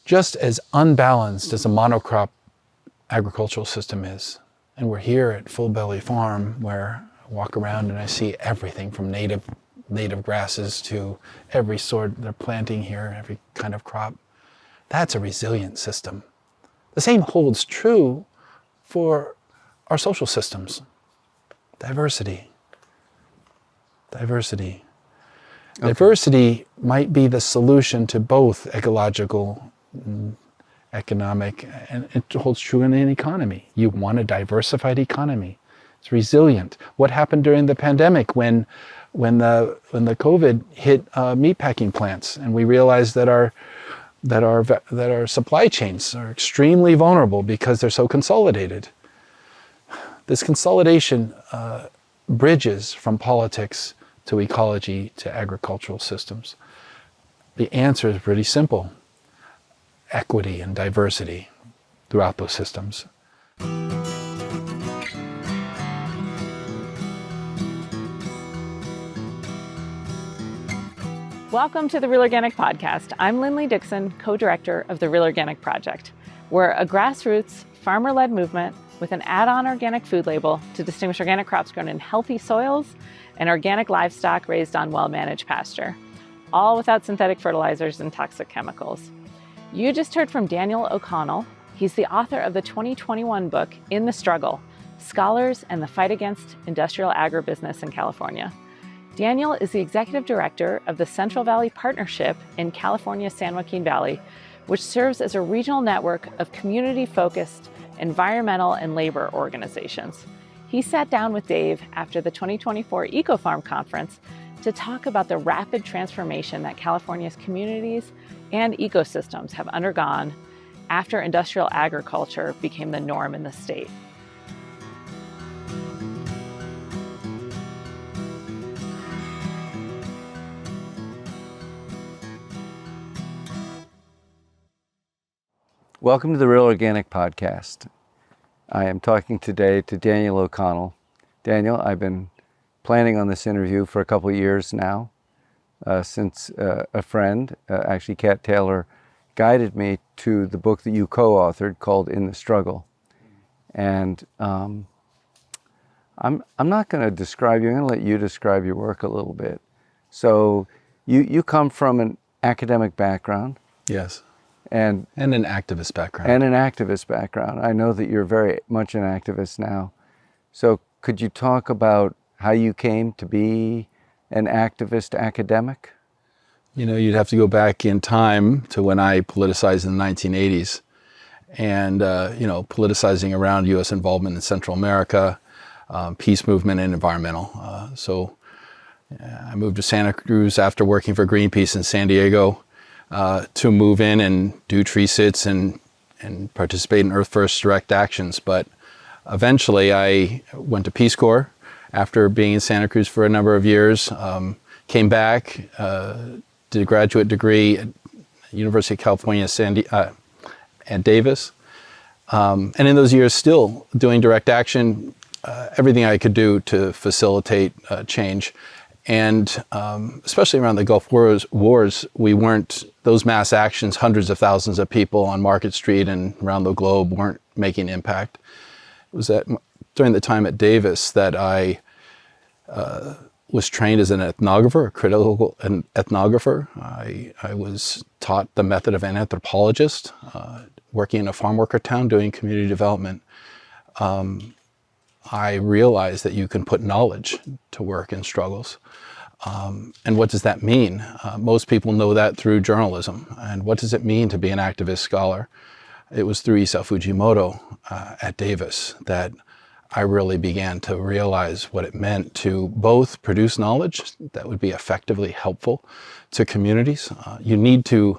just as unbalanced as a monocrop agricultural system is. And we're here at Full Belly Farm, where I walk around and I see everything from native grasses to every sort they're planting here, every kind of crop. That's a resilient system. The same holds true for our social systems. Diversity. Okay. Diversity might be the solution to both ecological and economic, and it holds true in an economy. You want a diversified economy. It's resilient. What happened during the pandemic when the COVID hit meatpacking plants, and we realized that our supply chains are extremely vulnerable because they're so consolidated. This consolidation bridges from politics to ecology to agricultural systems. The answer is pretty simple: equity and diversity throughout those systems. Welcome to the Real Organic Podcast. I'm Lindley Dixon, co-director of the Real Organic Project. We're a grassroots, farmer-led movement with an add-on organic food label to distinguish organic crops grown in healthy soils and organic livestock raised on well-managed pasture, all without synthetic fertilizers and toxic chemicals. You just heard from Daniel O'Connell. He's the author of the 2021 book, In the Struggle: Scholars and the Fight Against Industrial Agribusiness in California. Daniel is the executive director of the Central Valley Partnership in California's San Joaquin Valley, which serves as a regional network of community-focused environmental and labor organizations. He sat down with Dave after the 2024 EcoFarm Conference to talk about the rapid transformation that California's communities and ecosystems have undergone after industrial agriculture became the norm in the state. Welcome to the Real Organic Podcast. I am talking today to Daniel O'Connell. Daniel, I've been planning on this interview for a couple of years now, since a friend, actually Kat Taylor, guided me to the book that you co-authored called In the Struggle. And I'm not going to describe you, I'm going to let you describe your work a little bit. So you come from an academic background. Yes. And an activist background. And an activist background. I know that you're very much an activist now. So could you talk about how you came to be an activist academic? You know, you'd have to go back in time to when I politicized in the 1980s. And, politicizing around U.S. involvement in Central America, peace movement, and environmental. I moved to Santa Cruz after working for Greenpeace in San Diego. To move in and do tree sits and participate in Earth First direct actions. But eventually I went to Peace Corps after being in Santa Cruz for a number of years, came back, did a graduate degree at University of California at Davis. And in those years still doing direct action, everything I could do to facilitate change. And especially around the Gulf Wars, we weren't, those mass actions, hundreds of thousands of people on Market Street and around the globe weren't making impact. It was during the time at Davis that I was trained as an ethnographer, a critical ethnographer. I was taught the method of an anthropologist, working in a farm worker town doing community development. I realized that you can put knowledge to work in struggles. And what does that mean? Most people know that through journalism. And what does it mean to be an activist scholar? It was through Isao Fujimoto at Davis that I really began to realize what it meant to both produce knowledge that would be effectively helpful to communities. You need to,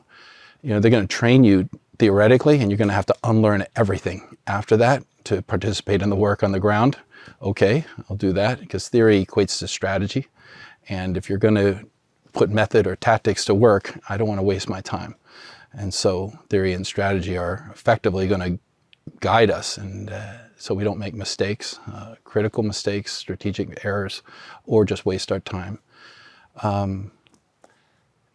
they're going to train you theoretically, and you're going to have to unlearn everything after that to participate in the work on the ground. Okay, I'll do that, because theory equates to strategy. And if you're going to put method or tactics to work, I don't want to waste my time. And so theory and strategy are effectively going to guide us, and so we don't make mistakes, critical mistakes, strategic errors, or just waste our time. And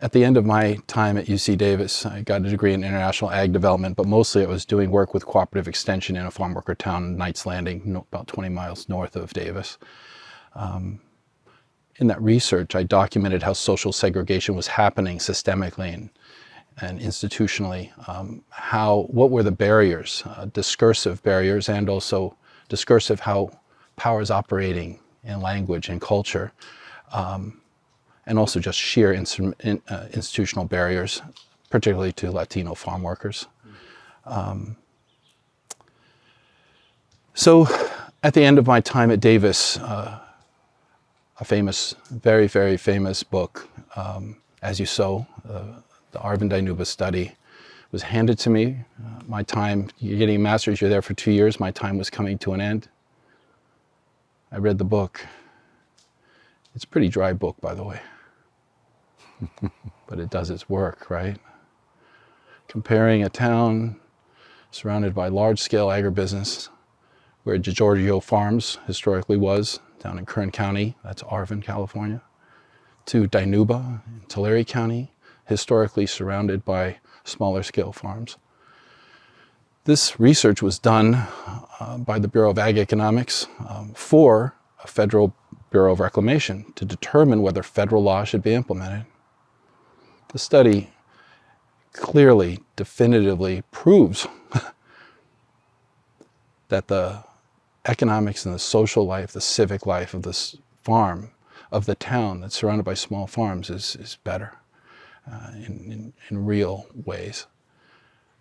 At the end of my time at UC Davis, I got a degree in international ag development, but mostly I was doing work with cooperative extension in a farm worker town in Knights Landing, about 20 miles north of Davis. In that research, I documented how social segregation was happening systemically and institutionally. What were the barriers, discursive barriers, and also discursive how power is operating in language and culture, and also just sheer institutional barriers, particularly to Latino farm workers. So at the end of my time at Davis, a famous, very, very famous book, As You Sow, the Arvin-Dinuba study, was handed to me. My time, you're getting a master's, you're there for 2 years, my time was coming to an end. I read the book. It's a pretty dry book, by the way. But it does its work, right? Comparing a town surrounded by large-scale agribusiness, where DeGiorgio Farms historically was, down in Kern County, that's Arvin, California, to Dinuba in Tulare County, historically surrounded by smaller scale farms. This research was done by the Bureau of Ag Economics for a federal Bureau of Reclamation to determine whether federal law should be implemented. The study clearly, definitively proves that the economics and the social life, the civic life of this farm, of the town that's surrounded by small farms is better in real ways.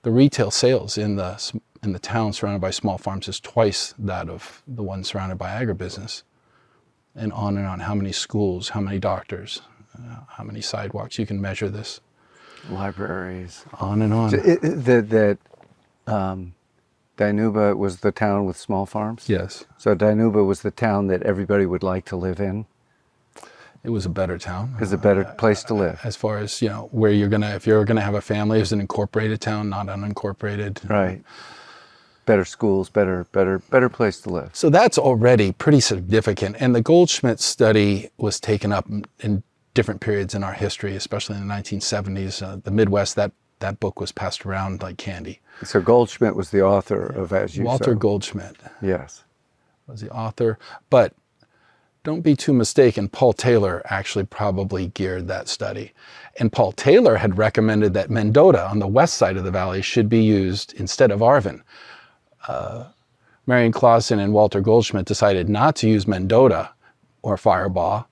The retail sales in the town surrounded by small farms is twice that of the one surrounded by agribusiness. And on and on. How many schools, how many doctors, how many sidewalks, you can measure this. Libraries. On and on. So Dinuba was the town with small farms? Yes. So Dinuba was the town that everybody would like to live in? It was a better town. It was a better place to live. As far as, where if you're gonna have a family, it was an incorporated town, not unincorporated. Right. Better schools, better place to live. So that's already pretty significant. And the Goldschmidt study was taken up in different periods in our history, especially in the 1970s. The Midwest, that book was passed around like candy. So Goldschmidt was the author of As You Sow. Walter Goldschmidt. Yes. Was the author. But don't be too mistaken, Paul Taylor actually probably geared that study. And Paul Taylor had recommended that Mendota on the west side of the valley should be used instead of Arvin. Marion Clausen and Walter Goldschmidt decided not to use Mendota or Firebaugh,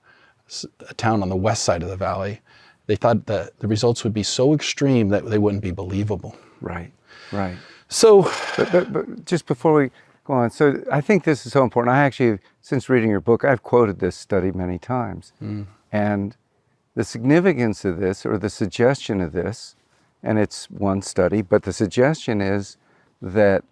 a town on the west side of the valley. They thought that the results would be so extreme that they wouldn't be believable. Right, right. So, but just before we go on, so I think this is so important. I actually, since reading your book, I've quoted this study many times. And the significance of this, or the suggestion of this, and it's one study, but the suggestion is that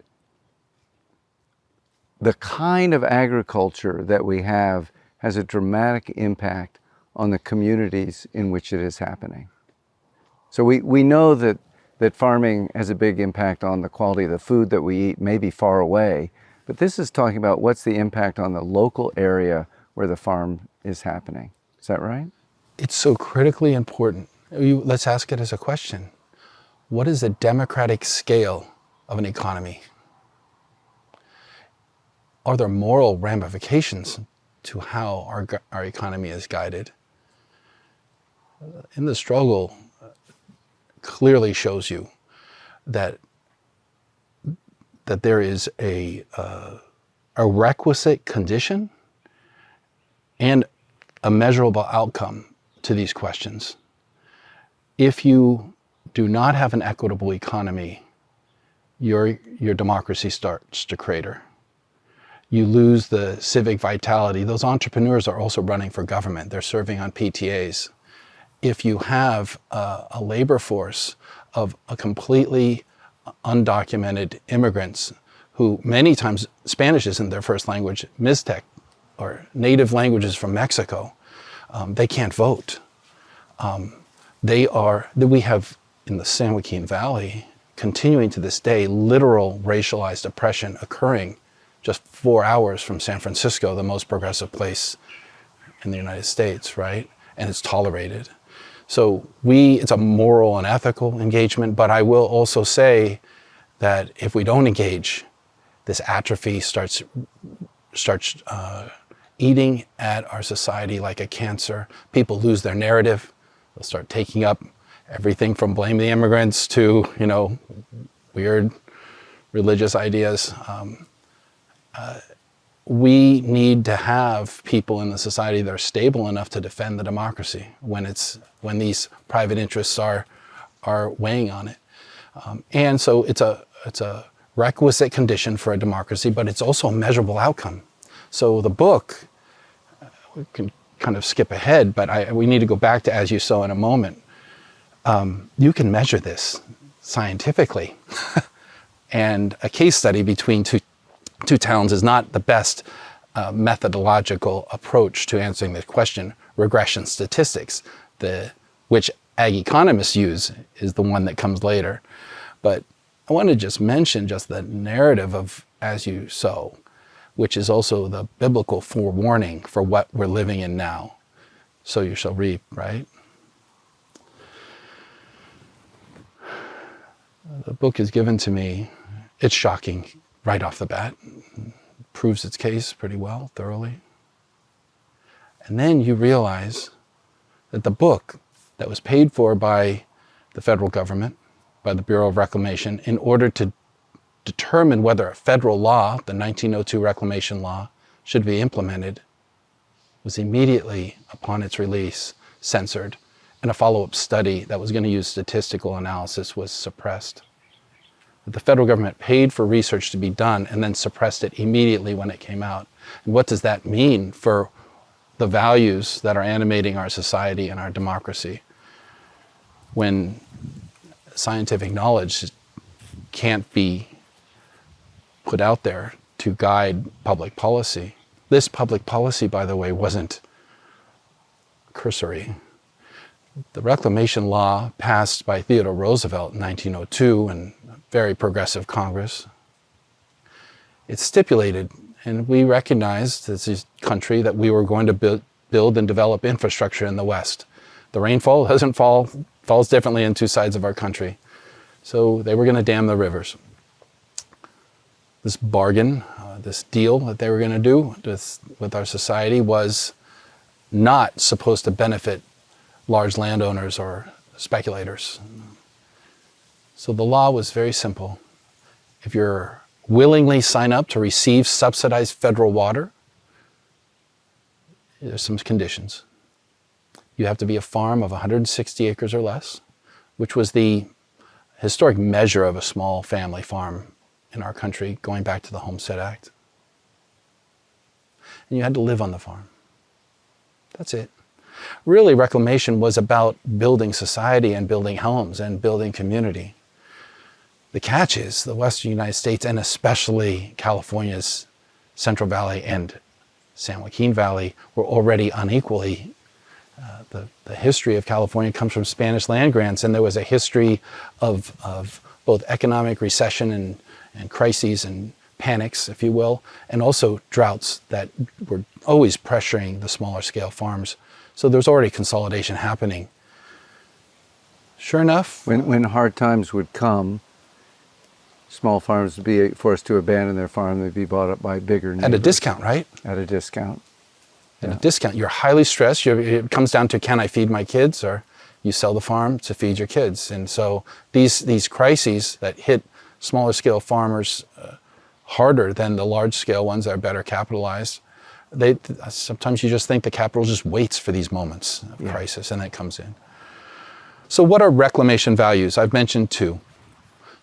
the kind of agriculture that we have has a dramatic impact on the communities in which it is happening. So we know that farming has a big impact on the quality of the food that we eat, maybe far away, but this is talking about what's the impact on the local area where the farm is happening. Is that right? It's so critically important. Let's ask it as a question. What is the democratic scale of an economy? Are there moral ramifications to how our economy is guided? In the struggle, clearly shows you that there is a requisite condition and a measurable outcome to these questions. If you do not have an equitable economy, your democracy starts to crater. You lose the civic vitality. Those entrepreneurs are also running for government. They're serving on PTAs. If you have a labor force of a completely undocumented immigrants who many times Spanish isn't their first language, Mixtec or native languages from Mexico, they can't vote. We have in the San Joaquin Valley, continuing to this day, literal racialized oppression occurring just 4 hours from San Francisco, the most progressive place in the United States, right? And it's tolerated. So it's a moral and ethical engagement, but I will also say that if we don't engage, this atrophy starts eating at our society like a cancer. People lose their narrative. They'll start taking up everything from blame the immigrants to, weird religious ideas. We need to have people in the society that are stable enough to defend the democracy when these private interests are weighing on it. And so it's a requisite condition for a democracy, but it's also a measurable outcome. So the book, we can kind of skip ahead, but we need to go back to As You Sow in a moment. You can measure this scientifically. And a case study between two towns is not the best methodological approach to answering this question. Regression statistics, which ag economists use, is the one that comes later. But I want to just mention just the narrative of As You Sow, which is also the biblical forewarning for what we're living in now. So you shall reap, right? The book is given to me. It's shocking right off the bat. Proves its case pretty well, thoroughly. And then you realize that the book that was paid for by the federal government, by the Bureau of Reclamation, in order to determine whether a federal law, the 1902 Reclamation law, should be implemented, was immediately, upon its release, censored, and a follow-up study that was going to use statistical analysis was suppressed. The federal government paid for research to be done and then suppressed it immediately when it came out. And what does that mean for the values that are animating our society and our democracy when scientific knowledge can't be put out there to guide public policy? This public policy, by the way, wasn't cursory. The Reclamation law passed by Theodore Roosevelt in 1902 and a very progressive Congress. It stipulated, and we recognized as a country, that we were going to build and develop infrastructure in the West. The rainfall falls differently in two sides of our country. So they were going to dam the rivers. This bargain, this deal that they were going to do with our society was not supposed to benefit large landowners or speculators. So the law was very simple. If you're willingly sign up to receive subsidized federal water, there's some conditions. You have to be a farm of 160 acres or less, which was the historic measure of a small family farm in our country, going back to the Homestead Act. And you had to live on the farm. That's it. Really, reclamation was about building society and building homes and building community. The catch is the Western United States, and especially California's Central Valley and San Joaquin Valley, were already unequally. The history of California comes from Spanish land grants, and there was a history of both economic recession and crises and panics, if you will, and also droughts that were always pressuring the smaller scale farms. So there's already consolidation happening. Sure enough, when hard times would come, small farms would be forced to abandon their farm. They'd be bought up by bigger neighbors. at a discount, right? At a discount. At a discount. You're highly stressed. It comes down to, can I feed my kids? Or you sell the farm to feed your kids. And so these crises that hit smaller scale farmers harder than the large scale ones that are better capitalized, sometimes you just think the capital just waits for these moments of crisis, and it comes in. So what are reclamation values? I've mentioned two.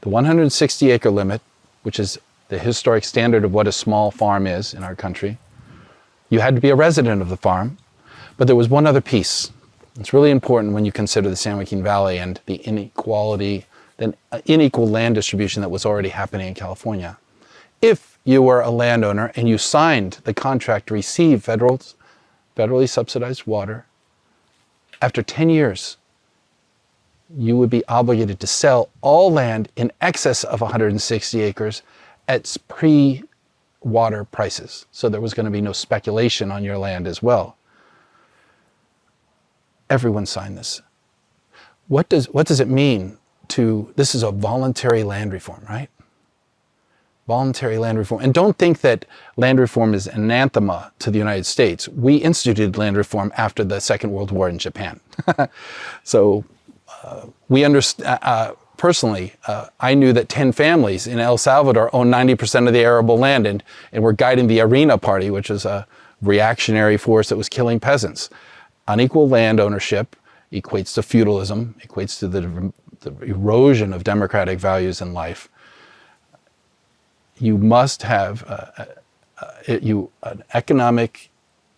The 160 acre limit, which is the historic standard of what a small farm is in our country. You had to be a resident of the farm, but there was one other piece. It's really important when you consider the San Joaquin Valley and the unequal land distribution that was already happening in California. If you were a landowner and you signed the contract to receive federally subsidized water, after 10 years, you would be obligated to sell all land in excess of 160 acres at pre-water prices. So there was going to be no speculation on your land as well. Everyone signed this. what does it mean to, this is a voluntary land reform, right? Voluntary land reform. And don't think that land reform is anathema to the United States. We instituted land reform after the Second World War in Japan. So we understand, personally, I knew that 10 families in El Salvador own 90% of the arable land and were guiding the Arena Party, which is a reactionary force that was killing peasants. Unequal land ownership equates to feudalism, equates to the erosion of democratic values in life. You must have, an economic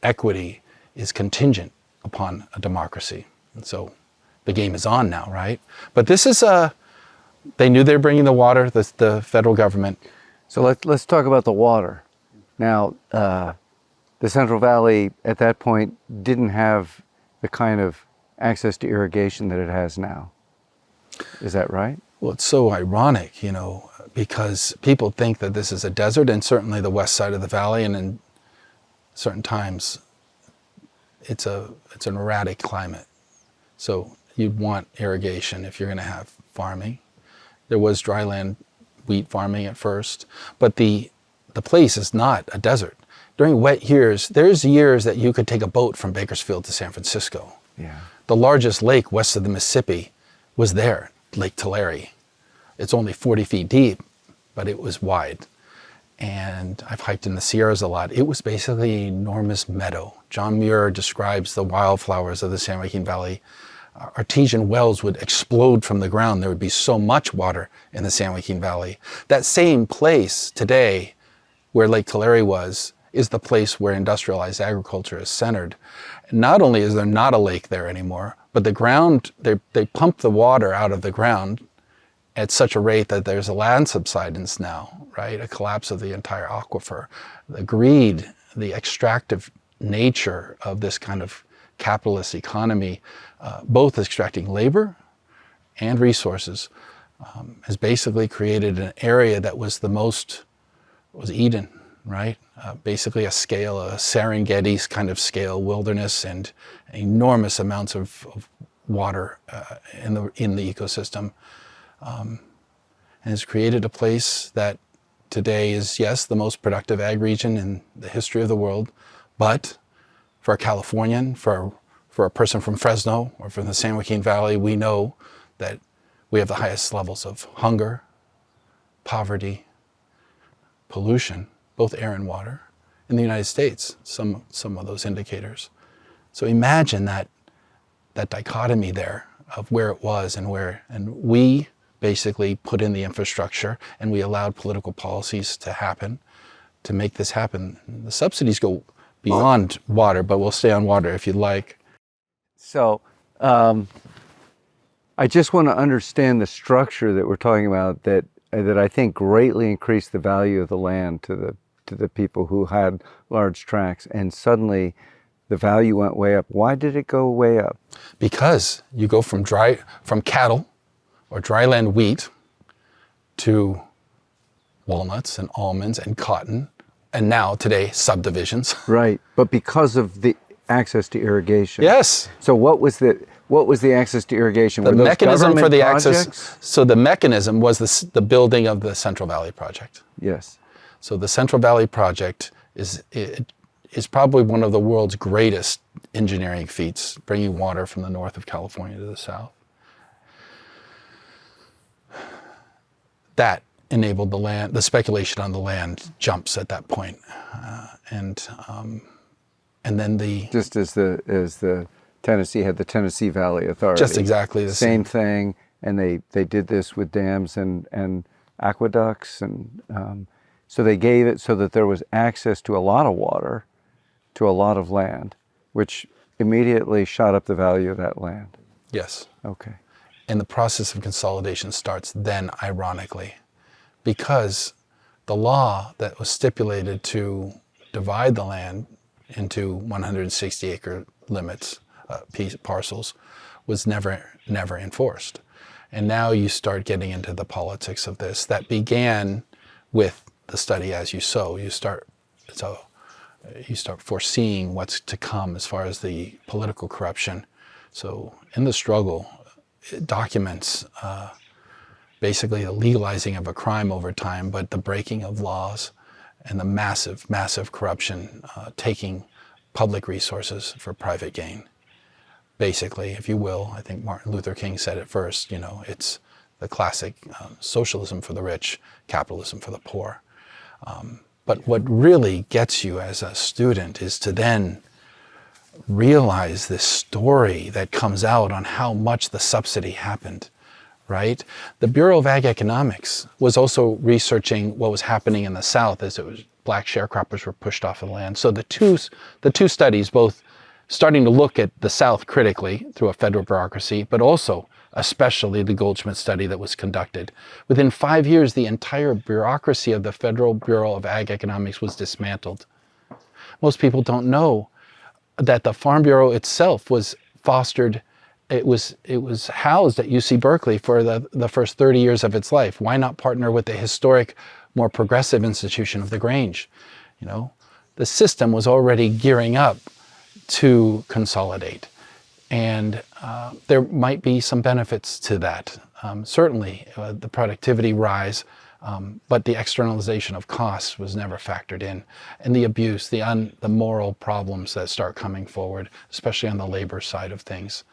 equity is contingent upon a democracy. And so the game is on now, right? But this is they knew they were bringing the water, the federal government. So let's talk about the water. Now, the Central Valley at that point didn't have the kind of access to irrigation that it has now. Is that right? Well, it's so ironic, because people think that this is a desert, and certainly the west side of the valley, and in certain times it's an erratic climate. So you'd want irrigation if you're going to have farming. There was dryland wheat farming at first, but the place is not a desert. During wet years, there's years that you could take a boat from Bakersfield to San Francisco. Yeah. The largest lake west of the Mississippi was there, Lake Tulare. It's only 40 feet deep, but it was wide. And I've hiked in the Sierras a lot. It was basically an enormous meadow. John Muir describes the wildflowers of the San Joaquin Valley. Artesian wells would explode from the ground. There would be so much water in the San Joaquin Valley. That same place today, where Lake Tulare was, is the place where industrialized agriculture is centered. Not only is there not a lake there anymore, but the ground, they pump the water out of the ground at such a rate that there's a land subsidence now, right? A collapse of the entire aquifer. The greed, the extractive nature of this kind of capitalist economy, both extracting labor and resources, has basically created an area that was Eden, right? Basically a scale, a Serengeti kind of scale wilderness, and enormous amounts of water in the ecosystem. And has created a place that today is, yes, the most productive ag region in the history of the world, but for a Californian, for a person from Fresno or from the San Joaquin Valley, we know that we have the highest levels of hunger, poverty, pollution, both air and water, in the United States, some of those indicators. So imagine that dichotomy there of where it was and we basically put in the infrastructure and we allowed political policies to happen to make this happen. The subsidies go beyond water, but we'll stay on water if you'd like. So I just want to understand the structure that we're talking about that I think greatly increased the value of the land to the people who had large tracts, and suddenly the value went way up. Why did it go way up? Because you go from cattle or dryland wheat to walnuts and almonds and cotton, and now today subdivisions. Right, but because of the access to irrigation. Yes. So what was the access to irrigation? The mechanism for the access. Projects? So the mechanism was the building of the Central Valley Project. Yes. So the Central Valley Project is probably one of the world's greatest engineering feats, bringing water from the north of California to the south. That enabled the speculation on the land jumps at that point, and then just as the Tennessee had the Tennessee Valley Authority. Just exactly the same thing, and they did this with dams and aqueducts, and so they gave it so that there was access to a lot of water, to a lot of land, which immediately shot up the value of that land. Yes. Okay. And the process of consolidation starts then, ironically, because the law that was stipulated to divide the land into 160-acre limits, parcels, was never enforced. And now you start getting into the politics of this. That began with the study as you sow. You start foreseeing what's to come as far as the political corruption. So in the struggle, documents basically the legalizing of a crime over time, but the breaking of laws and the massive, massive corruption, taking public resources for private gain. Basically, if you will, I think Martin Luther King said it first, it's the classic socialism for the rich, capitalism for the poor. But what really gets you as a student is to then realize this story that comes out on how much the subsidy happened, right? The Bureau of Ag Economics was also researching what was happening in the South as black sharecroppers were pushed off of the land. So the two studies, both starting to look at the South critically through a federal bureaucracy, but also especially the Goldschmidt study that was conducted. Within 5 years, the entire bureaucracy of the Federal Bureau of Ag Economics was dismantled. Most people don't know that the Farm Bureau itself was fostered. It was housed at UC Berkeley for the first 30 years of its life. Why not partner with the historic, more progressive institution of the Grange? The system was already gearing up to consolidate. And there might be some benefits to that. Certainly, the productivity rise, but the externalization of costs was never factored in. And the abuse, the moral problems that start coming forward, especially on the labor side of things.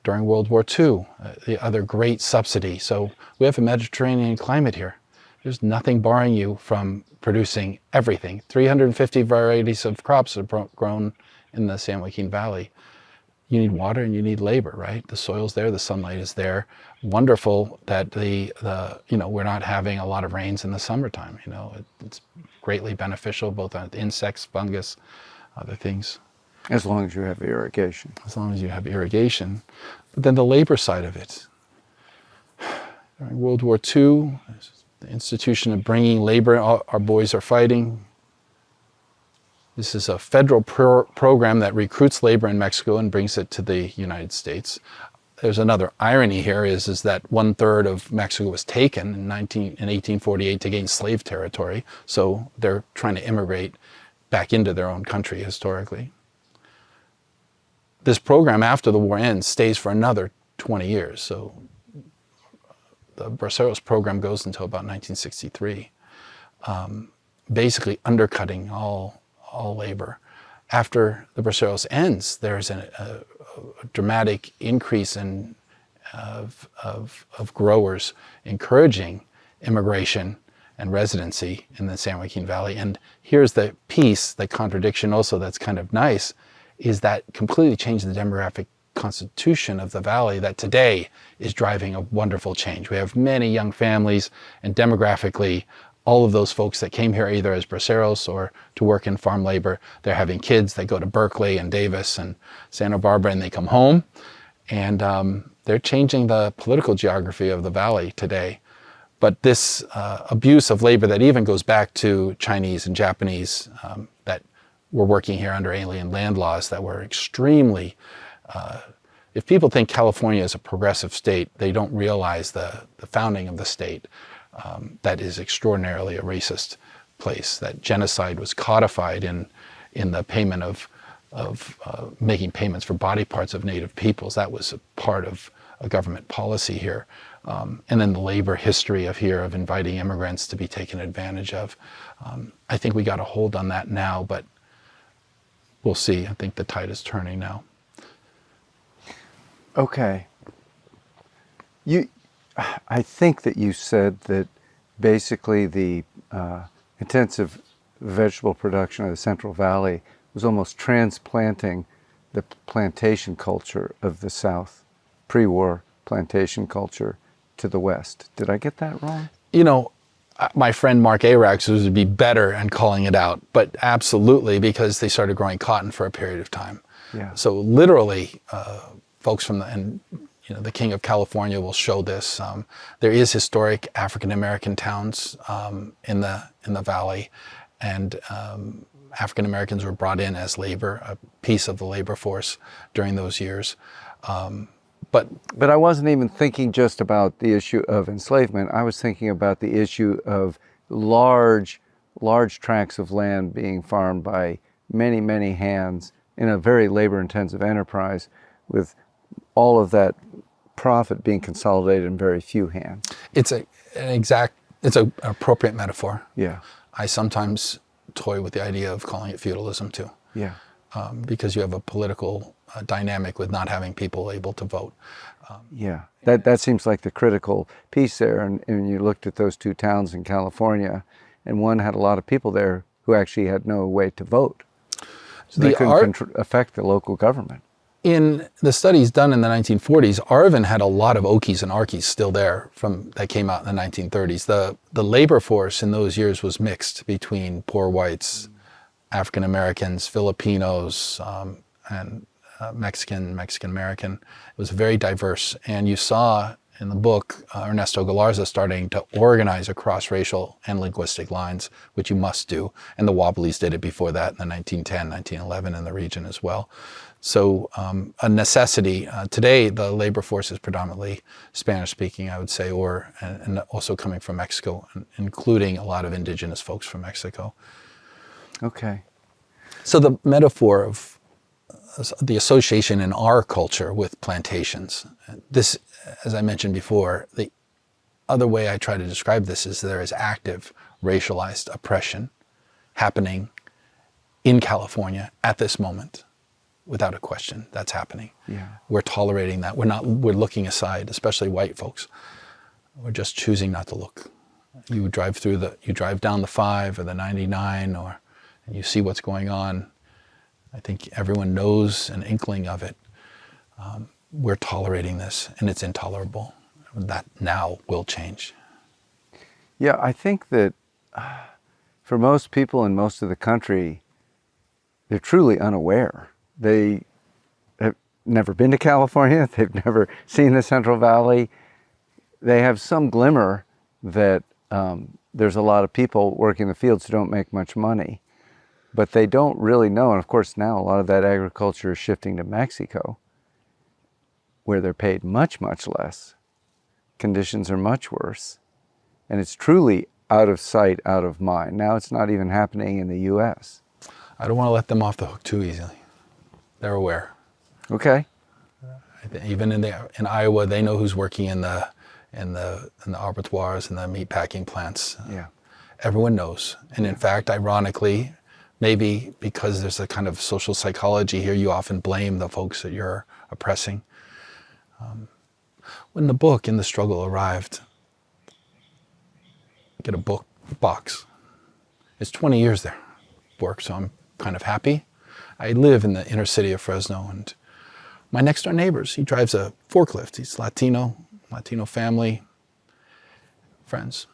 During World War II, the other great subsidy. So we have a Mediterranean climate here. There's nothing barring you from producing everything. 350 varieties of crops are grown in the San Joaquin Valley. You need water and you need labor, right? The soil's there, the sunlight is there. Wonderful that we're not having a lot of rains in the summertime. It's greatly beneficial both on insects, fungus, other things. As long as you have irrigation. As long as you have irrigation. But then the labor side of it. During World War II, the institution of bringing labor, our boys are fighting. This is a federal program that recruits labor in Mexico and brings it to the United States. There's another irony here is that 1/3 of Mexico was taken in 1848 to gain slave territory. So they're trying to immigrate back into their own country historically. This program, after the war ends, stays for another 20 years. So the Braceros program goes until about 1963, basically undercutting all labor. After the Braceros ends, there's a dramatic increase of growers encouraging immigration and residency in the San Joaquin Valley. And here's the piece, the contradiction also that's kind of nice, is that completely changed the demographic constitution of the valley that today is driving a wonderful change. We have many young families, and demographically, all of those folks that came here either as braceros or to work in farm labor, they're having kids, they go to Berkeley and Davis and Santa Barbara and they come home. And they're changing the political geography of the valley today. But this abuse of labor that even goes back to Chinese and Japanese that were working here under alien land laws that were extremely, if people think California is a progressive state, they don't realize the founding of the state. That is extraordinarily a racist place. That genocide was codified in the payment of making payments for body parts of native peoples. That was a part of a government policy here. And then the labor history of inviting immigrants to be taken advantage of. I think we got a hold on that now, but we'll see. I think the tide is turning now. Okay. I think that you said that basically the intensive vegetable production of the Central Valley was almost transplanting the plantation culture of the South, pre-war plantation culture, to the West. Did I get that wrong? My friend Mark Arax would be better in calling it out, but absolutely, because they started growing cotton for a period of time. Yeah. So literally, folks from the King of California will show this. There is historic African American towns in the valley, and African Americans were brought in as labor, a piece of the labor force during those years. But I wasn't even thinking just about the issue of enslavement. I was thinking about the issue of large tracts of land being farmed by many, many hands in a very labor-intensive enterprise with all of that profit being consolidated in very few hands. It's an appropriate metaphor. Yeah. I sometimes toy with the idea of calling it feudalism too, Yeah. because you have a political dynamic with not having people able to vote. Yeah. That seems like the critical piece there. And you looked at those two towns in California, and one had a lot of people there who actually had no way to vote. So they couldn't affect the local government. In the studies done in the 1940s, Arvin had a lot of Okies and Arkies still there that came out in the 1930s. The labor force in those years was mixed between poor whites, African Americans, Filipinos, and Mexican-American. It was very diverse. And you saw in the book Ernesto Galarza starting to organize across racial and linguistic lines, which you must do. And the Wobblies did it before that in the 1910, 1911 in the region as well. So a necessity. Today, the labor force is predominantly Spanish-speaking, I would say, and also coming from Mexico, including a lot of indigenous folks from Mexico. Okay. So the metaphor of the association in our culture with plantations, this, as I mentioned before, the other way I try to describe this is there is active racialized oppression happening in California at this moment. Without a question, that's happening. Yeah. We're tolerating that. We're looking aside, especially white folks. We're just choosing not to look. You drive down the 5 or the 99 and you see what's going on. I think everyone knows an inkling of it. We're tolerating this and it's intolerable. That now will change. Yeah, I think that for most people in most of the country, they're truly unaware. They have never been to California. They've never seen the Central Valley. They have some glimmer that there's a lot of people working the fields who don't make much money, but they don't really know. And of course, now a lot of that agriculture is shifting to Mexico, where they're paid much, much less. Conditions are much worse. And it's truly out of sight, out of mind. Now it's not even happening in the U.S. I don't want to let them off the hook too easily. They're aware. Okay. Even in Iowa, they know who's working in the abattoirs and the meat packing plants. Yeah. Everyone knows. And in fact, ironically, maybe because there's a kind of social psychology here, you often blame the folks that you're oppressing. When the book In the Struggle arrived, I get a book box. It's 20 years there, work, so I'm kind of happy. I live in the inner city of Fresno, and my next door neighbors, he drives a forklift. He's Latino family, friends.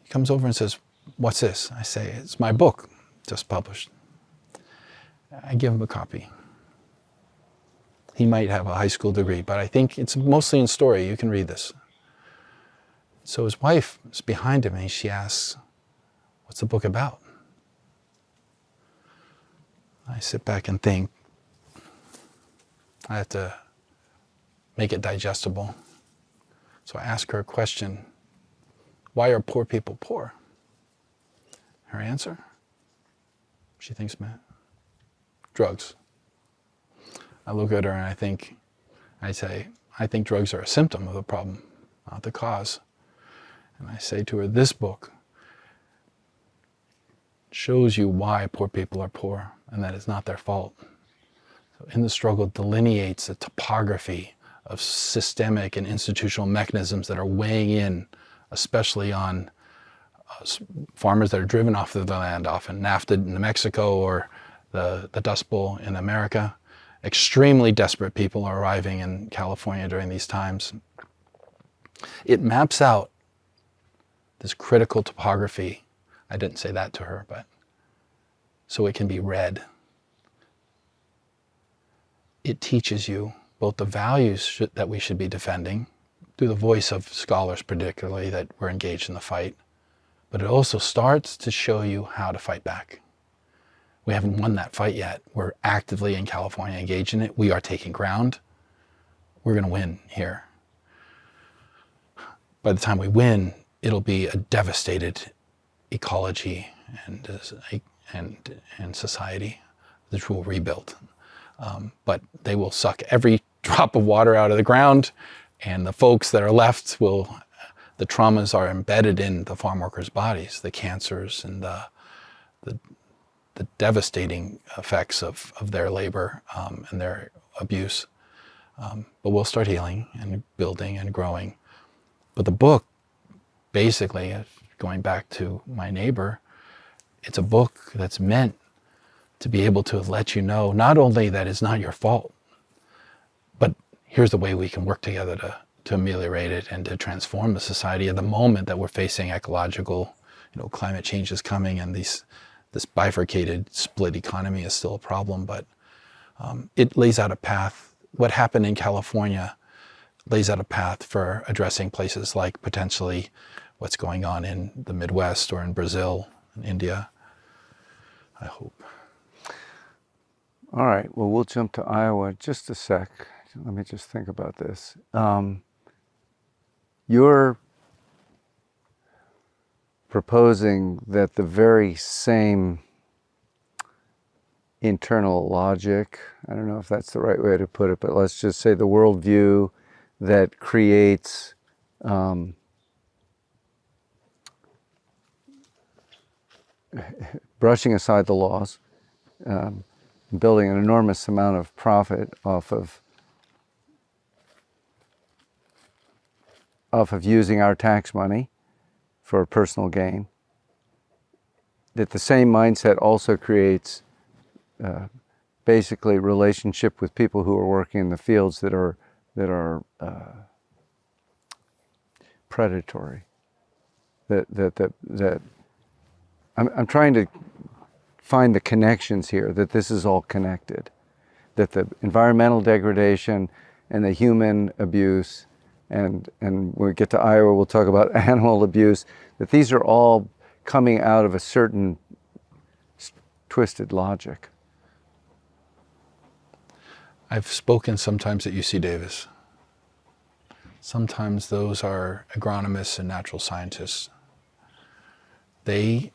He comes over and says, "What's this?" I say, "It's my book, just published." I give him a copy. He might have a high school degree, but I think it's mostly in story. You can read this. So his wife is behind him, and she asks, "What's the book about?" I sit back and think. I have to make it digestible. So I ask her a question. Why are poor people poor? Her answer? She thinks, man, drugs. I look at her and I say, I think drugs are a symptom of the problem, not the cause. And I say to her, this book shows you why poor people are poor and that it's not their fault. So In the Struggle delineates the topography of systemic and institutional mechanisms that are weighing in, especially on farmers that are driven off of the land, often NAFTA in Mexico or the Dust Bowl in America. Extremely desperate people are arriving in California during these times. It maps out this critical topography. I didn't say that to her, but so it can be read. It teaches you both the values that we should be defending through the voice of scholars particularly that were engaged in the fight, but it also starts to show you how to fight back. We haven't won that fight yet. We're actively in California engaged in it. We are taking ground. We're going to win here. By the time we win, it'll be a devastated ecology and society, which will rebuild. But they will suck every drop of water out of the ground, and the folks that are left the traumas are embedded in the farm workers' bodies, the cancers and the devastating effects of their labor and their abuse. But we'll start healing and building and growing. But the book, basically, going back to my neighbor, it's a book that's meant to be able to let you know not only that it's not your fault, but here's the way we can work together to ameliorate it and to transform the society at the moment that we're facing ecological, climate change is coming, and this bifurcated, split economy is still a problem, but it lays out a path. What happened in California lays out a path for addressing places like potentially what's going on in the Midwest or in Brazil and India, I hope. All right, well, we'll jump to Iowa just a sec. Let me just think about this. You're proposing that the very same internal logic, I don't know if that's the right way to put it, but let's just say the worldview that creates brushing aside the laws, building an enormous amount of profit off of using our tax money for personal gain, that the same mindset also creates basically relationship with people who are working in the fields that are predatory. That I'm trying to find the connections here, that this is all connected, that the environmental degradation and the human abuse, and when we get to Iowa, we'll talk about animal abuse, that these are all coming out of a certain twisted logic. I've spoken sometimes at UC Davis. Sometimes those are agronomists and natural scientists. They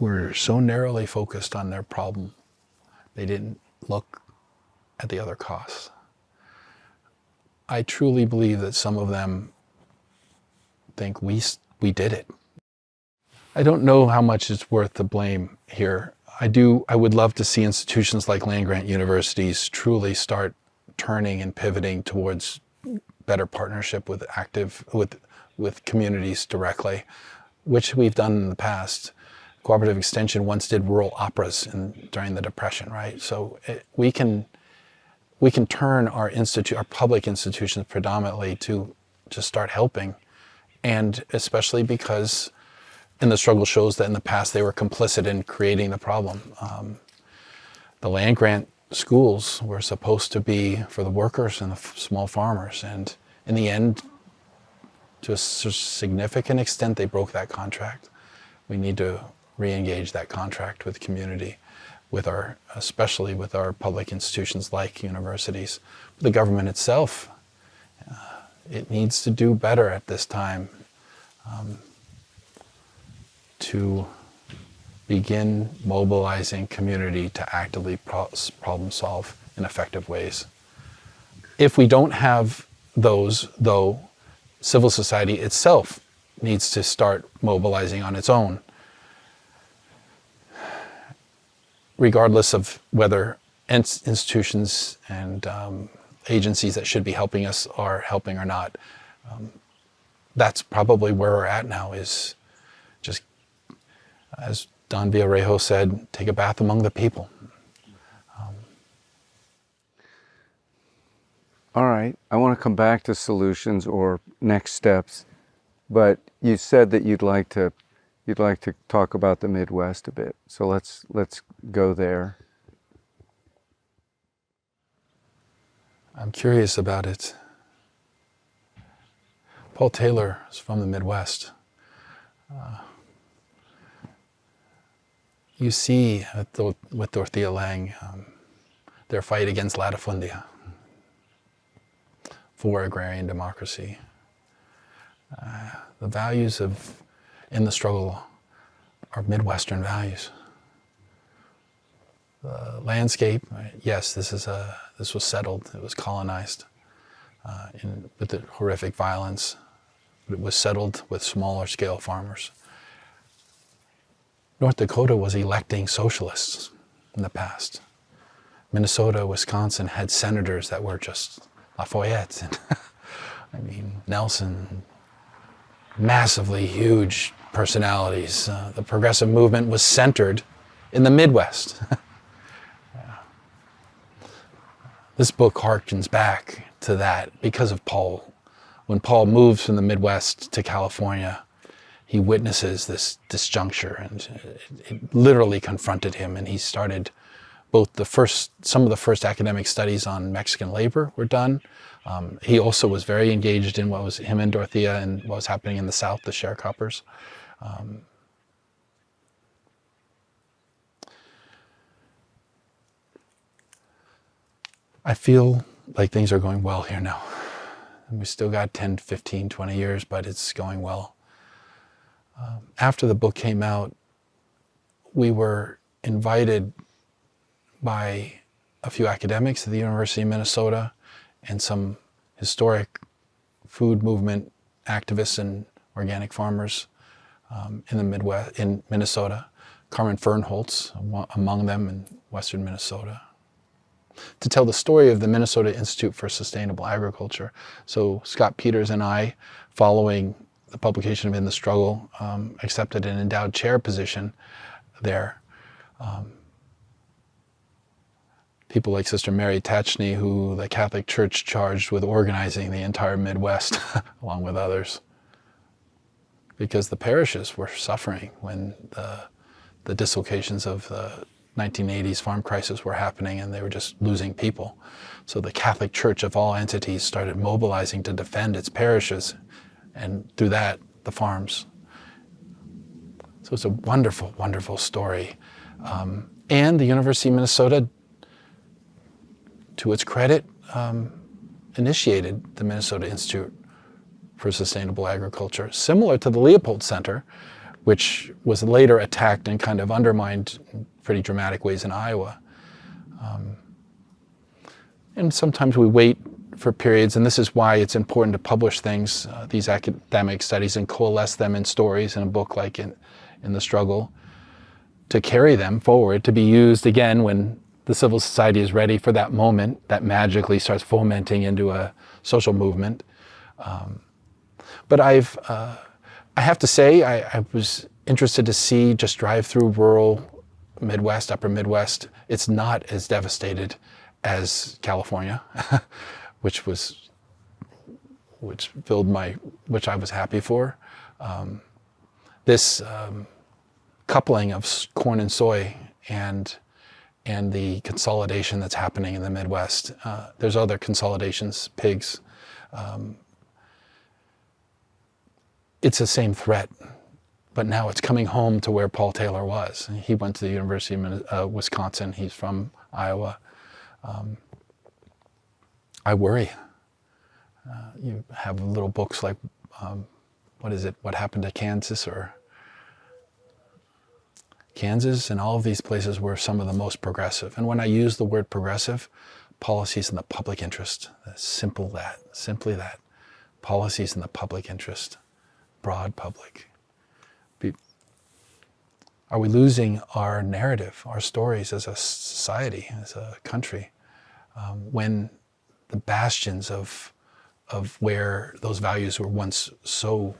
were so narrowly focused on their problem, they didn't look at the other costs. I truly believe that some of them think we did it. I don't know how much it's worth the blame here. I would love to see institutions like land-grant universities truly start turning and pivoting towards better partnership with communities directly, which we've done in the past. Cooperative Extension once did rural operas during the Depression, right? So we can turn our public institutions predominantly to start helping, and especially because and the struggle shows that in the past they were complicit in creating the problem. The land grant schools were supposed to be for the workers and the small farmers, and in the end, to a significant extent, they broke that contract. We need to re-engage that contract with community, especially with our public institutions like universities. The government itself, it needs to do better at this time to begin mobilizing community to actively problem solve in effective ways. If we don't have those, though, civil society itself needs to start mobilizing on its own, regardless of whether institutions and agencies that should be helping us are helping or not. That's probably where we're at now, is just, as Don Villarejo said, take a bath among the people. All right, I want to come back to solutions or next steps, but you said that you'd like to talk about the Midwest a bit. So let's go there. I'm curious about it. Paul Taylor is from the Midwest. You see with Dorothea Lange, their fight against latifundia for agrarian democracy. The values in the struggle are Midwestern values. The landscape, yes, this was settled, it was colonized. with the horrific violence. But it was settled with smaller scale farmers. North Dakota was electing socialists in the past. Minnesota, Wisconsin had senators that were just Lafayette and I mean, Nelson, massively huge personalities. The progressive movement was centered in the Midwest. This book harkens back to that because of Paul. When Paul moves from the Midwest to California, he witnesses this disjuncture, and it literally confronted him, and he started some of the first academic studies on Mexican labor were done. He also was very engaged in him and Dorothea and what was happening in the South, the sharecroppers. I feel like things are going well here now. We still got 10, 15, 20 years, but it's going well. After the book came out, we were invited by a few academics at the University of Minnesota and some historic food movement activists and organic farmers in the Midwest, in Minnesota, Carmen Fernholz among them in Western Minnesota, to tell the story of the Minnesota Institute for Sustainable Agriculture. So Scott Peters and I, following the publication of In the Struggle, accepted an endowed chair position there. People like Sister Mary Tachny, who the Catholic Church charged with organizing the entire Midwest, along with others, because the parishes were suffering when the dislocations of the 1980s farm crisis were happening, and they were just losing people. So the Catholic Church of all entities started mobilizing to defend its parishes, and through that, the farms. So it's a wonderful, wonderful story. And the University of Minnesota, to its credit, initiated the Minnesota Institute for Sustainable Agriculture, similar to the Leopold Center, which was later attacked and kind of undermined in pretty dramatic ways in Iowa. And sometimes we wait for periods, and this is why it's important to publish things, these academic studies, and coalesce them in stories in a book like in The Struggle, to carry them forward, to be used again when the civil society is ready for that moment that magically starts fomenting into a social movement. But I have to say, I was interested to see, just drive through rural Midwest, upper Midwest. It's not as devastated as California, which I was happy for. This coupling of corn and soy and the consolidation that's happening in the Midwest. There's other consolidations, pigs. It's the same threat, but now it's coming home to where Paul Taylor was. He went to the University of Wisconsin. He's from Iowa. I worry. You have little books like, What Happened to Kansas, or Kansas, and all of these places were some of the most progressive. And when I use the word progressive, policies in the public interest, simply that. Policies in the public interest, broad public. Are we losing our narrative, our stories as a society, as a country, when the bastions of where those values were once so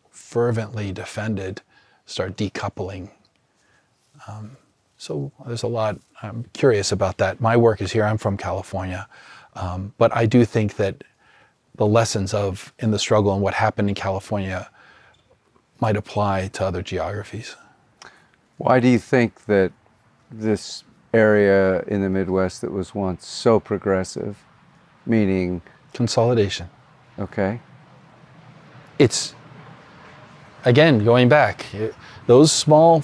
fervently defended start decoupling? So there's a lot. I'm curious about that. My work is here. I'm from California. But I do think that the lessons of In the Struggle and what happened in California might apply to other geographies. Why do you think that this area in the Midwest that was once so progressive, meaning? Consolidation. Okay. It's, again, going back, those small,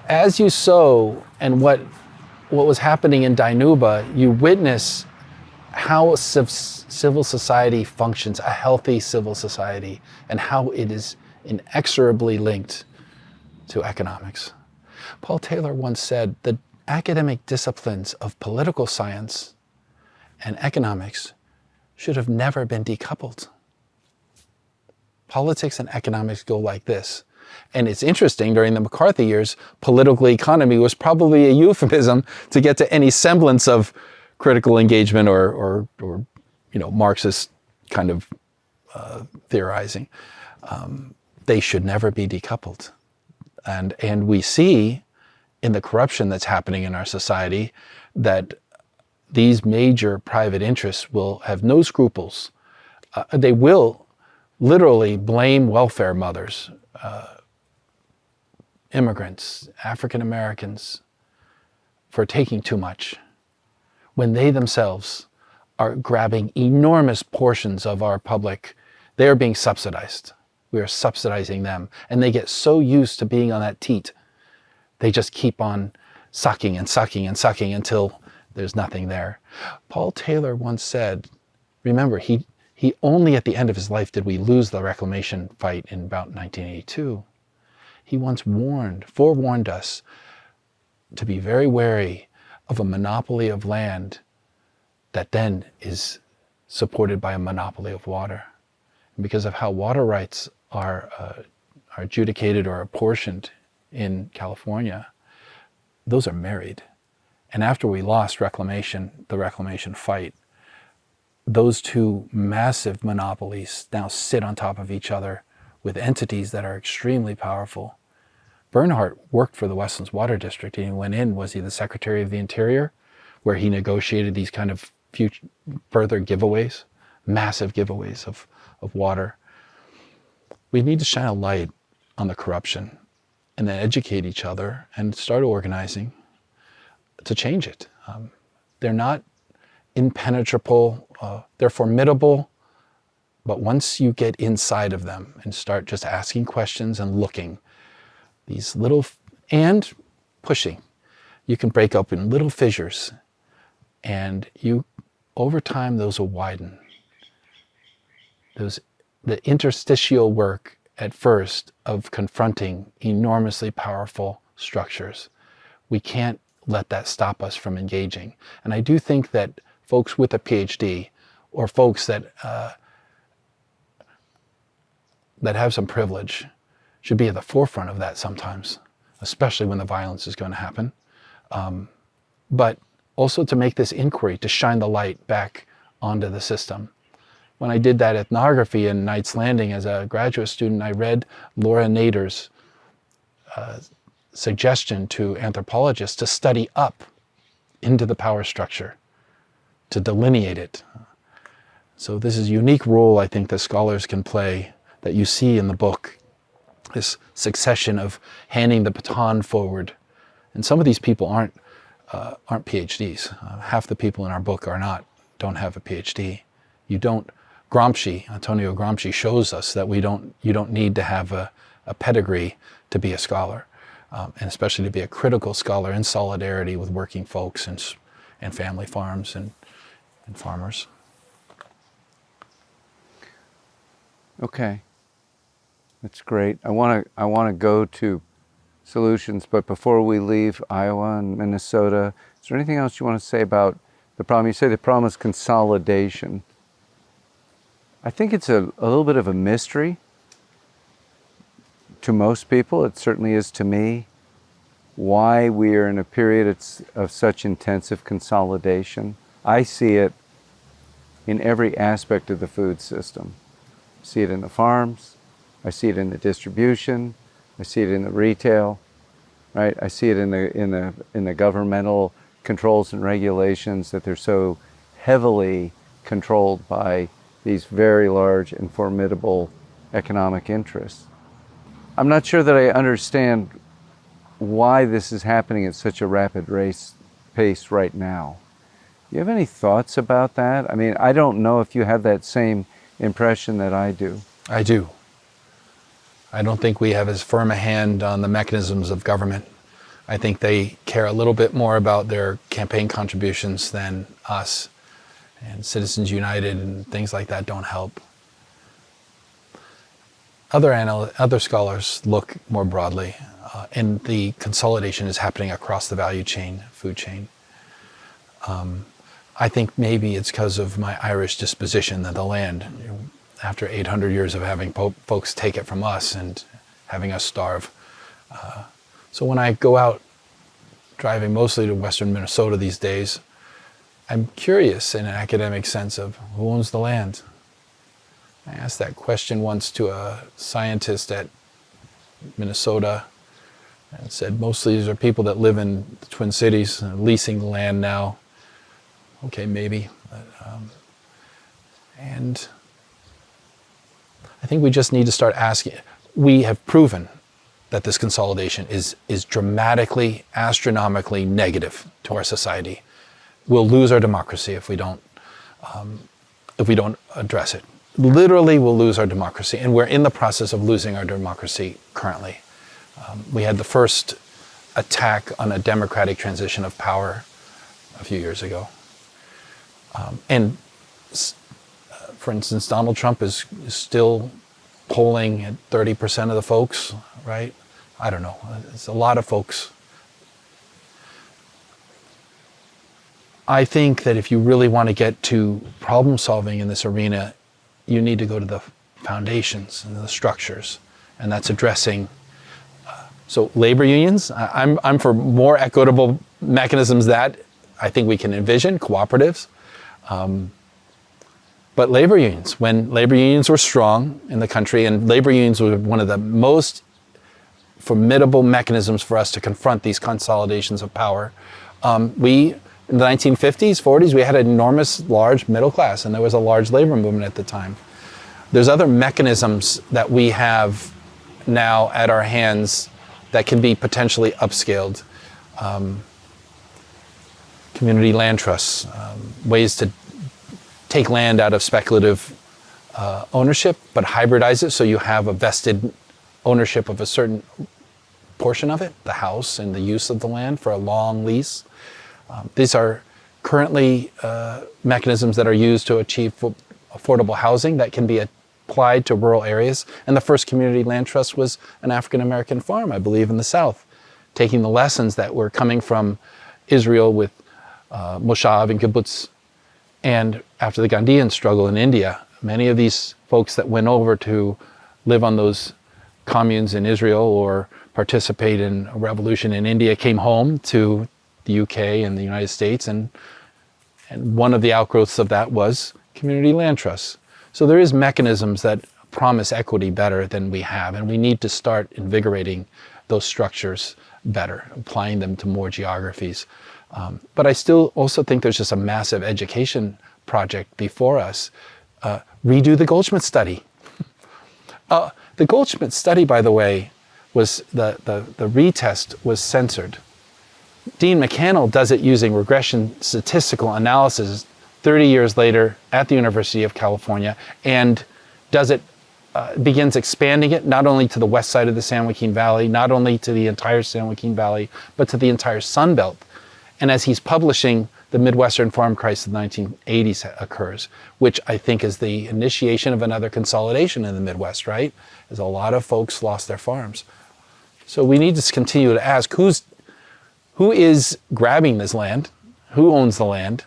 as you sow, and what was happening in Dinuba, you witness how civil society functions, a healthy civil society, and how it is inexorably linked to economics. Paul Taylor once said the academic disciplines of political science and economics should have never been decoupled. Politics and economics go like this. And it's interesting, during the McCarthy years, political economy was probably a euphemism to get to any semblance of critical engagement or Marxist kind of theorizing. They should never be decoupled. And we see in the corruption that's happening in our society that these major private interests will have no scruples. They will literally blame welfare mothers, immigrants, African Americans, for taking too much, when they themselves are grabbing enormous portions of our public. They are being subsidized. We are subsidizing them. And they get so used to being on that teat, they just keep on sucking and sucking and sucking until there's nothing there. Paul Taylor once said, remember, he only at the end of his life did we lose the Reclamation fight in about 1982. He once forewarned us to be very wary of a monopoly of land that then is supported by a monopoly of water. And because of how water rights are adjudicated or apportioned in California, those are married. And after we lost the Reclamation fight, those two massive monopolies now sit on top of each other with entities that are extremely powerful. Bernhardt worked for the Westlands Water District, and he went in, was he the Secretary of the Interior, where he negotiated these kind of further giveaways, massive giveaways of water. We need to shine a light on the corruption and then educate each other and start organizing to change it. They're not impenetrable, they're formidable, but once you get inside of them and start just asking questions and looking, these little, and pushing, you can break up in little fissures, and over time those will widen. The interstitial work at first of confronting enormously powerful structures, we can't let that stop us from engaging. And I do think that folks with a Ph.D. or folks that have some privilege should be at the forefront of that sometimes, especially when the violence is going to happen. But also to make this inquiry, to shine the light back onto the system. When I did that ethnography in Knight's Landing as a graduate student, I read Laura Nader's suggestion to anthropologists to study up into the power structure, to delineate it. So this is a unique role I think that scholars can play that you see in the book, this succession of handing the baton forward. And some of these people aren't PhDs. Half the people in our book don't have a PhD. Antonio Gramsci shows us that you don't need to have a pedigree to be a scholar, and especially to be a critical scholar in solidarity with working folks and family farms and farmers. Okay, that's great. I want to go to solutions, but before we leave Iowa and Minnesota, is there anything else you want to say about the problem? You say the problem is consolidation. I think it's a little bit of a mystery to most people. It certainly is to me, why we are in a period of such intensive consolidation. I see it in every aspect of the food system. I see it in the farms, I see it in the distribution, I see it in the retail, right? I see it in the governmental controls and regulations, that they're so heavily controlled by these very large and formidable economic interests. I'm not sure that I understand why this is happening at such a rapid pace right now. Do you have any thoughts about that? I mean, I don't know if you have that same impression that I do. I do. I don't think we have as firm a hand on the mechanisms of government. I think they care a little bit more about their campaign contributions than us. And Citizens United and things like that don't help. Other scholars look more broadly, and the consolidation is happening across the value chain, food chain. I think maybe it's because of my Irish disposition that the land, after 800 years of having folks take it from us and having us starve. So when I go out driving mostly to western Minnesota these days, I'm curious in an academic sense of who owns the land. I asked that question once to a scientist at Minnesota and said mostly these are people that live in the Twin Cities leasing the land now. Okay, maybe. And I think we just need to start asking. We have proven that this consolidation is dramatically, astronomically negative to our society. We'll lose our democracy if we don't address it. Literally, we'll lose our democracy, and we're in the process of losing our democracy currently. We had the first attack on a democratic transition of power a few years ago. For instance, Donald Trump is still polling at 30% of the folks, right? I don't know. It's a lot of folks. I think that if you really want to get to problem solving in this arena, you need to go to the foundations and the structures, and that's addressing. So labor unions, I'm for more equitable mechanisms that I think we can envision, cooperatives. But labor unions, when labor unions were strong in the country, and labor unions were one of the most formidable mechanisms for us to confront these consolidations of power. In the 1950s, 40s, we had an enormous, large middle class, and there was a large labor movement at the time. There's other mechanisms that we have now at our hands that can be potentially upscaled. Community land trusts, ways to take land out of speculative ownership, but hybridize it so you have a vested ownership of a certain portion of it, the house and the use of the land for a long lease. These are currently mechanisms that are used to achieve affordable housing that can be applied to rural areas. And the first community land trust was an African-American farm, I believe, in the South, taking the lessons that were coming from Israel with moshav and kibbutz. And after the Gandhian struggle in India, many of these folks that went over to live on those communes in Israel or participate in a revolution in India came home to the UK and the United States, and one of the outgrowths of that was community land trusts. So there is mechanisms that promise equity better than we have, and we need to start invigorating those structures better, applying them to more geographies. But I still also think there's just a massive education project before us. Redo the Goldschmidt study. The Goldschmidt study, by the way, was the retest was censored. Dean McCannell does it using regression statistical analysis 30 years later at the University of California, and does it, begins expanding it not only to the west side of the San Joaquin Valley, not only to the entire San Joaquin Valley, but to the entire Sun Belt. And as he's publishing, the Midwestern farm crisis of the 1980s occurs, which I think is the initiation of another consolidation in the Midwest, right? As a lot of folks lost their farms. So we need to continue to ask who is grabbing this land, who owns the land.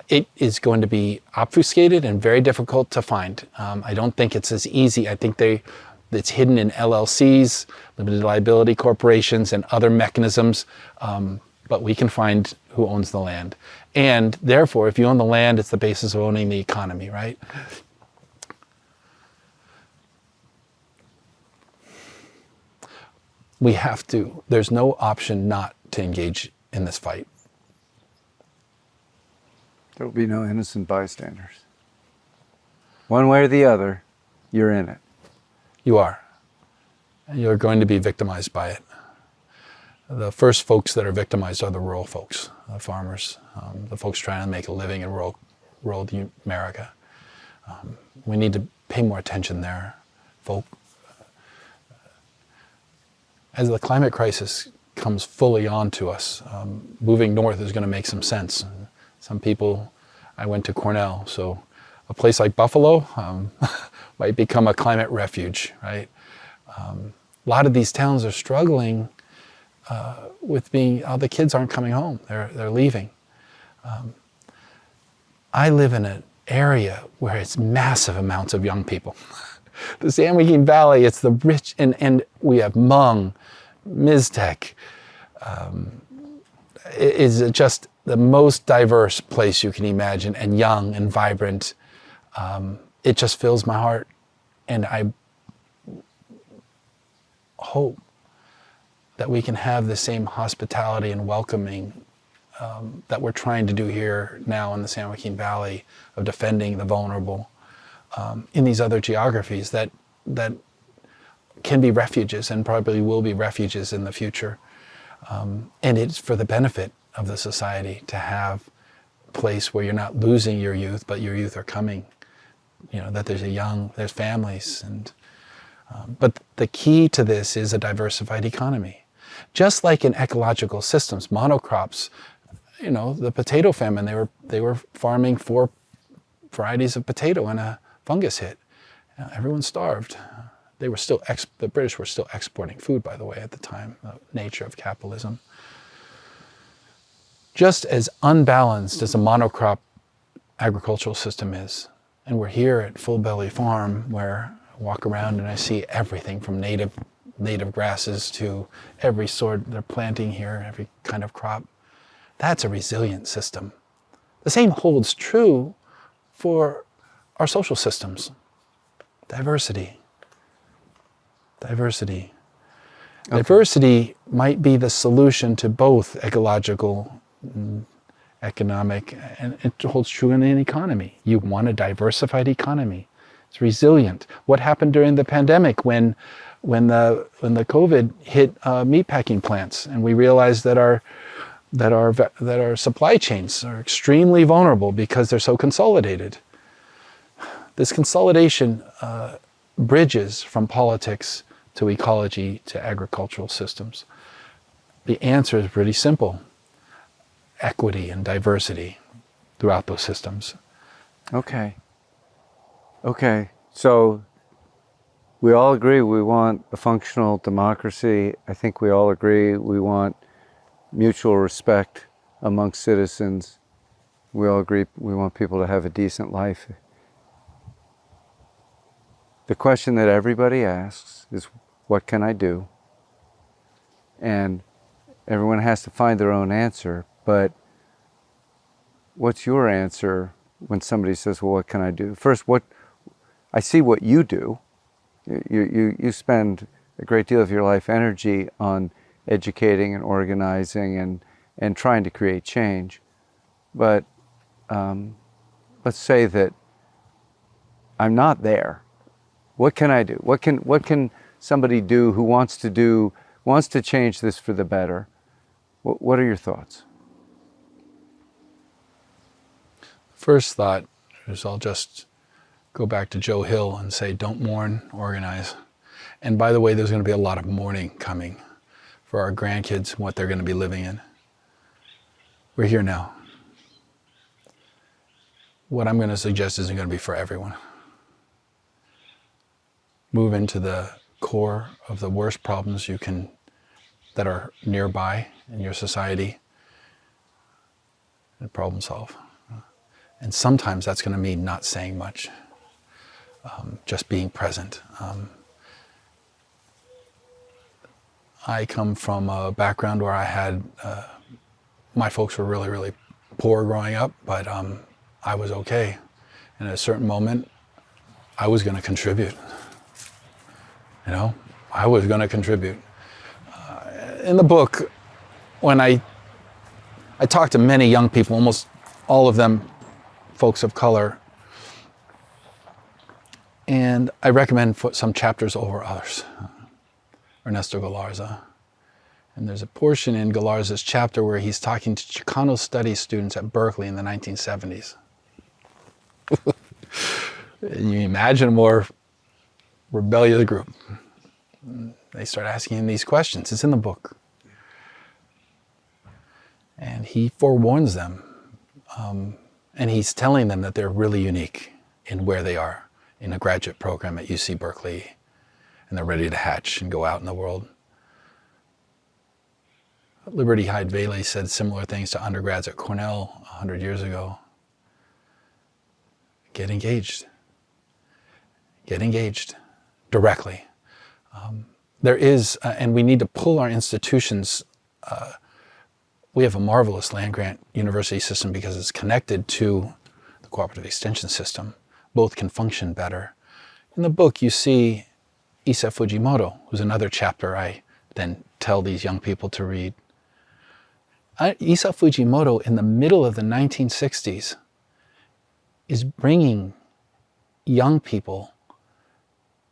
It is going to be obfuscated and very difficult to find. I don't think it's as easy. I think it's hidden in LLCs, limited liability corporations, and other mechanisms. But we can find who owns the land. And therefore, if you own the land, it's the basis of owning the economy, right? We have to. There's no option not to engage in this fight. There will be no innocent bystanders. One way or the other, you're in it. You are. And you're going to be victimized by it. The first folks that are victimized are the rural folks, the farmers, the folks trying to make a living in rural America. We need to pay more attention there, folk. As the climate crisis comes fully onto us, moving north is going to make some sense. Some people, I went to Cornell, so a place like Buffalo might become a climate refuge, right? A lot of these towns are struggling with being, the kids aren't coming home, they're leaving. I live in an area where it's massive amounts of young people. The San Joaquin Valley, it's the rich, and we have Hmong, Miztec. It is just the most diverse place you can imagine, and young and vibrant. It just fills my heart, and I hope that we can have the same hospitality and welcoming that we're trying to do here now in the San Joaquin Valley, of defending the vulnerable in these other geographies that can be refuges and probably will be refuges in the future. And it's for the benefit of the society to have a place where you're not losing your youth, but your youth are coming. You know, that there's families, and but the key to this is a diversified economy. Just like in ecological systems, monocrops, you know, the potato famine, they were farming 4 varieties of potato and a fungus hit. Everyone starved. They were still the British were still exporting food, by the way, at the time, the nature of capitalism. Just as unbalanced as a monocrop agricultural system is, and we're here at Full Belly Farm, where I walk around and I see everything from native grasses to every sort they're planting here, every kind of crop. That's a resilient system. The same holds true for our social systems. Diversity. Okay. Diversity might be the solution to both ecological and economic, and it holds true in an economy. You want a diversified economy. It's resilient. What happened during the pandemic when the COVID hit meatpacking plants, and we realized that our supply chains are extremely vulnerable because they're so consolidated. This consolidation bridges from politics to ecology to agricultural systems. The answer is pretty simple: equity and diversity throughout those systems. Okay. So we all agree we want a functional democracy. I think we all agree we want mutual respect amongst citizens. We all agree we want people to have a decent life. The question that everybody asks is, what can I do? And everyone has to find their own answer, but what's your answer when somebody says, well, what can I do? First, I see what you do. You spend a great deal of your life energy on educating and organizing and trying to create change. But let's say that I'm not there. What can I do? What can somebody do who wants to change this for the better? What are your thoughts? First thought is, I'll just go back to Joe Hill and say, don't mourn, organize. And by the way, there's going to be a lot of mourning coming for our grandkids and what they're going to be living in. We're here now. What I'm going to suggest isn't going to be for everyone. Move into the core of the worst problems that are nearby in your society, and problem solve. And sometimes that's going to mean not saying much, just being present. I come from a background where I had, my folks were really, really poor growing up, but I was okay. And at a certain moment, I was going to contribute. You know, I was going to contribute. In the book, when I talked to many young people, almost all of them folks of color, and I recommend some chapters over others. Ernesto Galarza. And there's a portion in Galarza's chapter where he's talking to Chicano studies students at Berkeley in the 1970s. And you imagine a more rebellious group. They start asking him these questions. It's in the book. And he forewarns them. And he's telling them that they're really unique in where they are in a graduate program at UC Berkeley. And they're ready to hatch and go out in the world. Liberty Hyde Bailey said similar things to undergrads at Cornell 100 years ago. get engaged. Get engaged directly. There is, and we need to pull our institutions. We have a marvelous land-grant university system because it's connected to the cooperative extension system. Both can function better. In the book, you see Issa Fujimoto, who's another chapter I then tell these young people to read. Issa Fujimoto, in the middle of the 1960s, is bringing young people,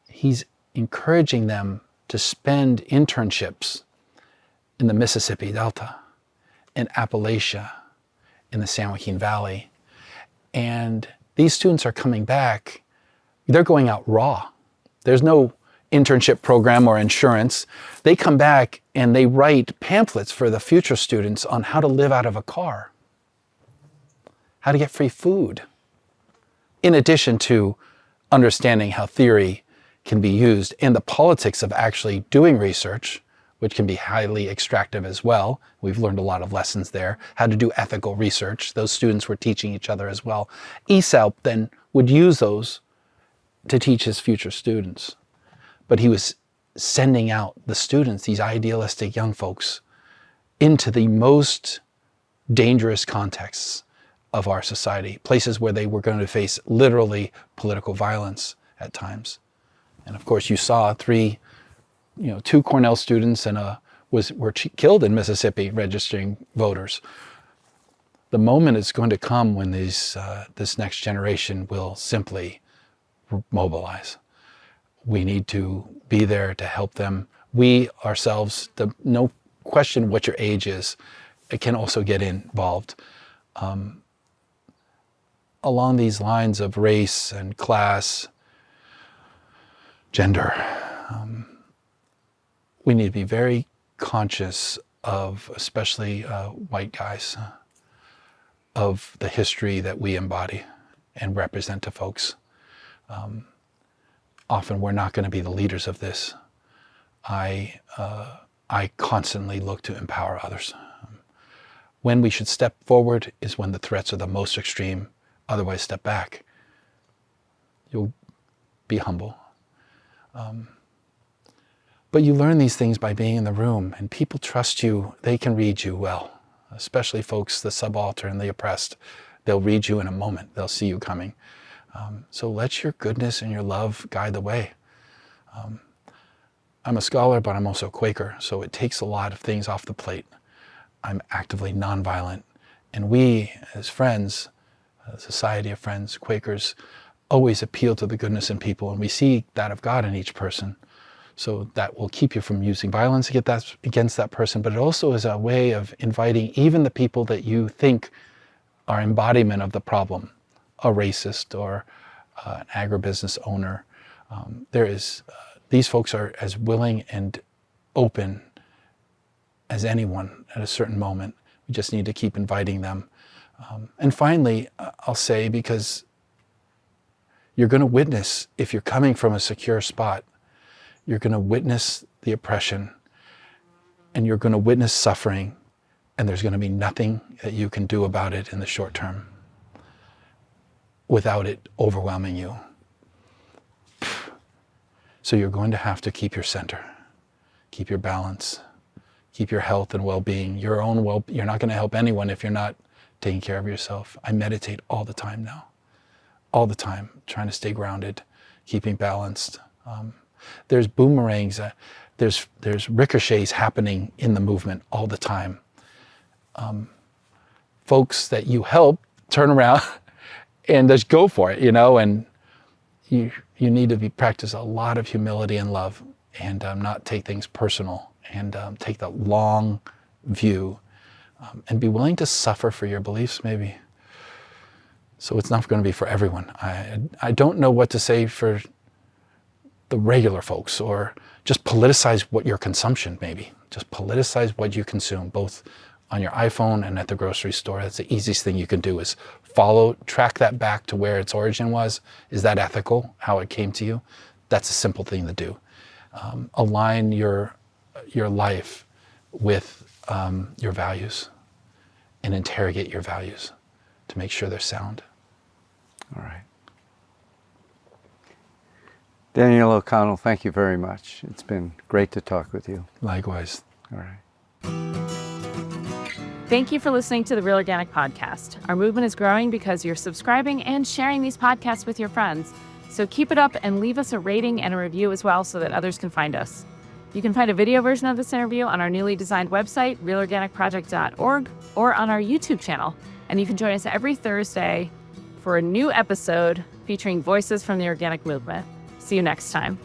he's encouraging them to spend internships in the Mississippi Delta, in Appalachia, in the San Joaquin Valley. And these students are coming back, they're going out raw. There's no internship program or insurance. They come back and they write pamphlets for the future students on how to live out of a car, how to get free food, in addition to understanding how theory can be used and the politics of actually doing research, which can be highly extractive as well. We've learned a lot of lessons there, how to do ethical research. Those students were teaching each other as well. ESALP then would use those to teach his future students. But he was sending out the students, these idealistic young folks, into the most dangerous contexts of our society, places where they were going to face literally political violence at times. And of course, you saw two Cornell students and were killed in Mississippi registering voters. The moment is going to come when this next generation will simply mobilize. We need to be there to help them. We ourselves, no question what your age is, it can also get involved. Along these lines of race and class, gender, we need to be very conscious of, especially white guys, of the history that we embody and represent to folks. Often we're not going to be the leaders of this. I constantly look to empower others. When we should step forward is when the threats are the most extreme. Otherwise, step back. You'll be humble. But you learn these things by being in the room, and people trust you. They can read you well, especially folks, the subaltern and the oppressed. They'll read you in a moment. They'll see you coming. So let your goodness and your love guide the way. I'm a scholar, but I'm also a Quaker, so it takes a lot of things off the plate. I'm actively nonviolent, and we, as friends, a society of friends, Quakers, always appeal to the goodness in people, and we see that of God in each person. So that will keep you from using violence against that person, but it also is a way of inviting even the people that you think are embodiment of the problem, a racist or an agribusiness owner. These folks are as willing and open as anyone at a certain moment. We just need to keep inviting them. And finally, I'll say, because you're going to witness, if you're coming from a secure spot, you're going to witness the oppression, and you're going to witness suffering, and there's going to be nothing that you can do about it in the short term without it overwhelming you. So you're going to have to keep your center, keep your balance, keep your health and well-being, your own you're not going to help anyone if you're not taking care of yourself. I meditate all the time now, all the time, trying to stay grounded, keeping balanced. There's boomerangs, there's ricochets happening in the movement all the time. Folks that you help turn around and just go for it, and you need to practice a lot of humility and love, and not take things personal, and take the long view, and be willing to suffer for your beliefs maybe. So it's not going to be for everyone. I don't know what to say for the regular folks, or just politicize what your consumption maybe. Just politicize what you consume, both on your iPhone and at the grocery store. That's the easiest thing you can do, is track that back to where its origin was. Is that ethical, how it came to you? That's a simple thing to do. Align your life with your values, and interrogate your values to make sure they're sound. All right. Daniel O'Connell, thank you very much. It's been great to talk with you. Likewise. All right. Thank you for listening to the Real Organic Podcast. Our movement is growing because you're subscribing and sharing these podcasts with your friends. So keep it up and leave us a rating and a review as well so that others can find us. You can find a video version of this interview on our newly designed website, realorganicproject.org, or on our YouTube channel. And you can join us every Thursday for a new episode featuring voices from the organic movement. See you next time.